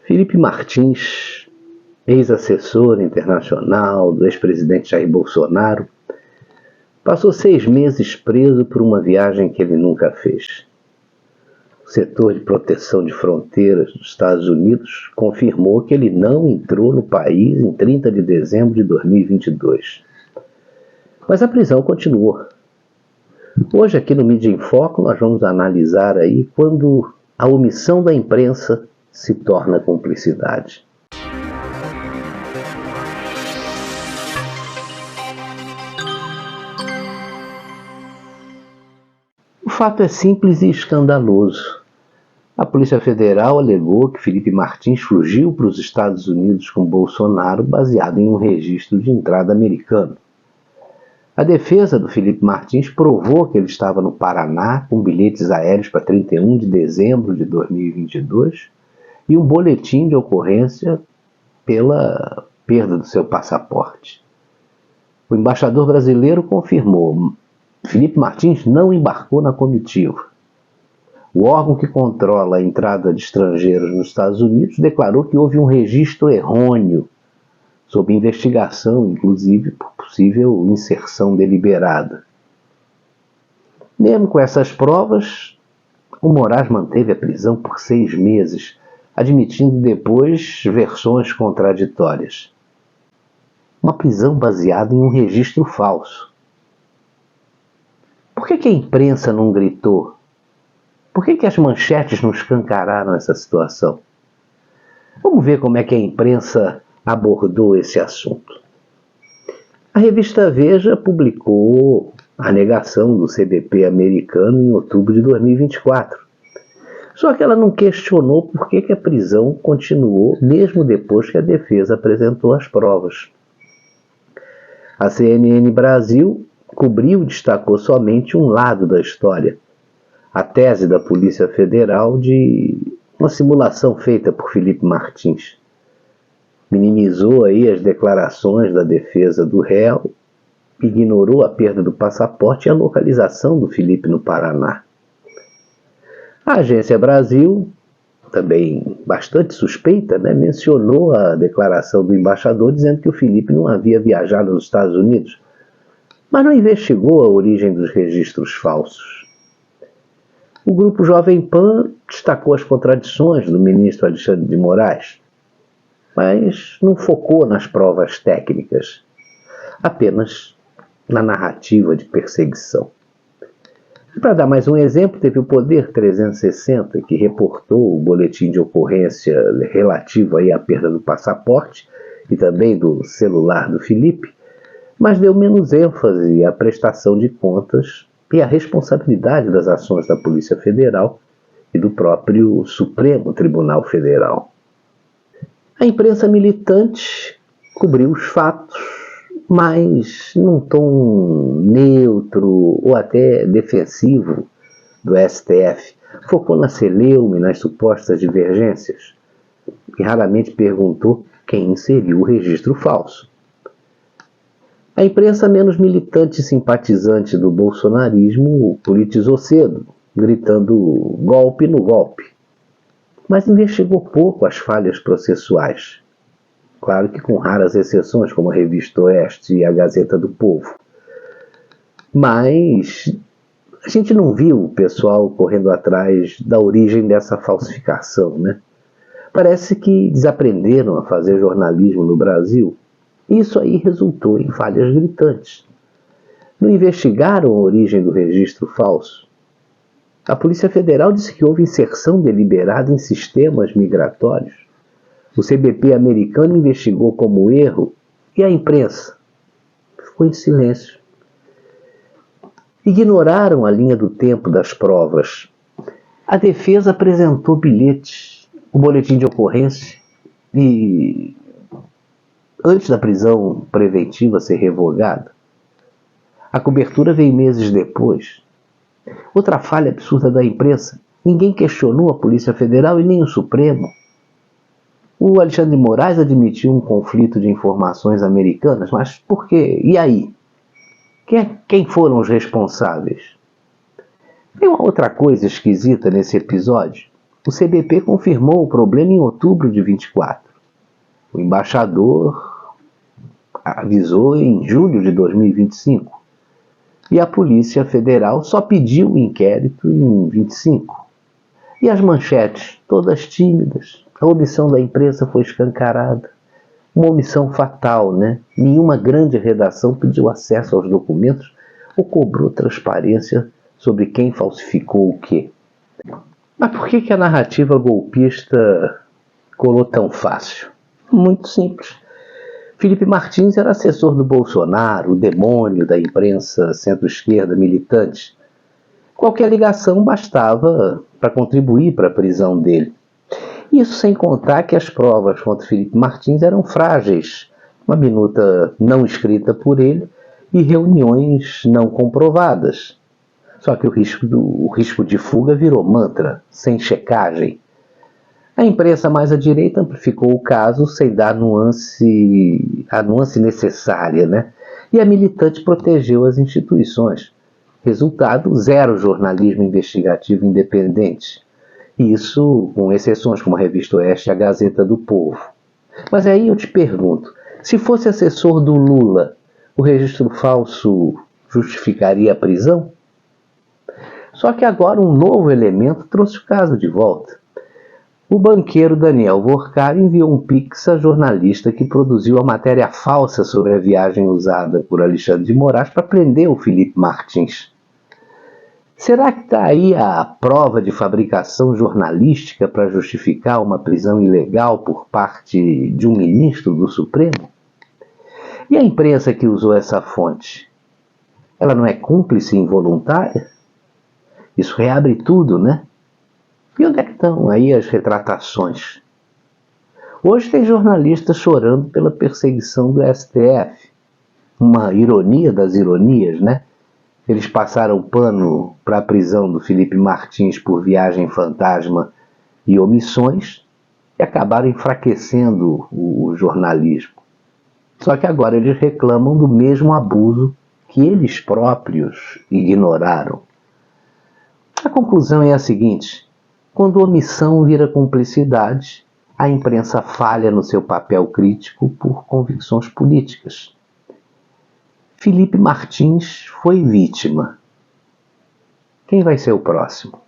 Felipe Martins, ex-assessor internacional do ex-presidente Jair Bolsonaro, passou 6 meses preso por uma viagem que ele nunca fez. O setor de proteção de fronteiras dos Estados Unidos confirmou que ele não entrou no país em 30 de dezembro de 2022. Mas a prisão continuou. Hoje aqui no Mídia em Foco nós vamos analisar aí quando a omissão da imprensa se torna cumplicidade. O fato é simples e escandaloso. A Polícia Federal alegou que Felipe Martins fugiu para os Estados Unidos com Bolsonaro baseado em um registro de entrada americano. A defesa do Felipe Martins provou que ele estava no Paraná com bilhetes aéreos para 31 de dezembro de 2022 e um boletim de ocorrência pela perda do seu passaporte. O embaixador brasileiro confirmou: Felipe Martins não embarcou na comitiva. O órgão que controla a entrada de estrangeiros nos Estados Unidos declarou que houve um registro errôneo, sob investigação, inclusive, por possível inserção deliberada. Mesmo com essas provas, o Moraes manteve a prisão por 6 meses, admitindo depois versões contraditórias. Uma prisão baseada em um registro falso. Por que a imprensa não gritou? Por que as manchetes não escancararam essa situação? Vamos ver como é que a imprensa abordou esse assunto. A revista Veja publicou a negação do CBP americano em outubro de 2024. Só que ela não questionou por que a prisão continuou mesmo depois que a defesa apresentou as provas. A CNN Brasil cobriu e destacou somente um lado da história, a tese da Polícia Federal de uma simulação feita por Felipe Martins. Minimizou aí as declarações da defesa do réu, ignorou a perda do passaporte e a localização do Felipe no Paraná. A Agência Brasil, também bastante suspeita, mencionou a declaração do embaixador dizendo que o Felipe não havia viajado aos Estados Unidos, mas não investigou a origem dos registros falsos. O grupo Jovem Pan destacou as contradições do ministro Alexandre de Moraes, mas não focou nas provas técnicas, apenas na narrativa de perseguição. Para dar mais um exemplo, teve o Poder 360, que reportou o boletim de ocorrência relativo aí à perda do passaporte e também do celular do Felipe, mas deu menos ênfase à prestação de contas e à responsabilidade das ações da Polícia Federal e do próprio Supremo Tribunal Federal. A imprensa militante cobriu os fatos, mas num tom neutro ou até defensivo do STF. Focou na celeuma e nas supostas divergências e raramente perguntou quem inseriu o registro falso. A imprensa menos militante e simpatizante do bolsonarismo politizou cedo, gritando golpe no golpe, mas investigou pouco as falhas processuais. Claro que com raras exceções, como a Revista Oeste e a Gazeta do Povo. Mas a gente não viu o pessoal correndo atrás da origem dessa falsificação, Parece que desaprenderam a fazer jornalismo no Brasil. Isso aí resultou em falhas gritantes. Não investigaram a origem do registro falso. A Polícia Federal disse que houve inserção deliberada em sistemas migratórios. O CBP americano investigou como erro e a imprensa ficou em silêncio. Ignoraram a linha do tempo das provas. A defesa apresentou bilhetes, o boletim de ocorrência e antes da prisão preventiva ser revogada. A cobertura veio meses depois. Outra falha absurda da imprensa: ninguém questionou a Polícia Federal e nem o Supremo. O Alexandre de Moraes admitiu um conflito de informações americanas, mas por quê? E aí? Quem foram os responsáveis? Tem uma outra coisa esquisita nesse episódio. O CBP confirmou o problema em outubro de 24. O embaixador avisou em julho de 2025. E a Polícia Federal só pediu o inquérito em 25. E as manchetes, todas tímidas. A omissão da imprensa foi escancarada. Uma omissão fatal, né? Nenhuma grande redação pediu acesso aos documentos ou cobrou transparência sobre quem falsificou o quê. Mas por que a narrativa golpista colou tão fácil? Muito simples. Felipe Martins era assessor do Bolsonaro, o demônio da imprensa centro-esquerda militante. Qualquer ligação bastava para contribuir para a prisão dele. Isso sem contar que as provas contra Felipe Martins eram frágeis, uma minuta não escrita por ele e reuniões não comprovadas. Só que o risco de fuga virou mantra, sem checagem. A imprensa mais à direita amplificou o caso sem dar a nuance necessária, né? E a militante protegeu as instituições. Resultado, zero jornalismo investigativo independente. Isso com exceções como a Revista Oeste e a Gazeta do Povo. Mas aí eu te pergunto, se fosse assessor do Lula, o registro falso justificaria a prisão? Só que agora um novo elemento trouxe o caso de volta. O banqueiro Daniel Vorkar enviou um pix à jornalista que produziu a matéria falsa sobre a viagem usada por Alexandre de Moraes para prender o Felipe Martins. Será que está aí a prova de fabricação jornalística para justificar uma prisão ilegal por parte de um ministro do Supremo? E a imprensa que usou essa fonte? Ela não é cúmplice involuntária? Isso reabre tudo, né? E onde é que estão aí as retratações? Hoje tem jornalistas chorando pela perseguição do STF. Uma ironia das ironias, né? Eles passaram pano para a prisão do Felipe Martins por viagem fantasma e omissões e acabaram enfraquecendo o jornalismo. Só que agora eles reclamam do mesmo abuso que eles próprios ignoraram. A conclusão é a seguinte: quando omissão vira cumplicidade, a imprensa falha no seu papel crítico por convicções políticas. Felipe Martins foi vítima. Quem vai ser o próximo?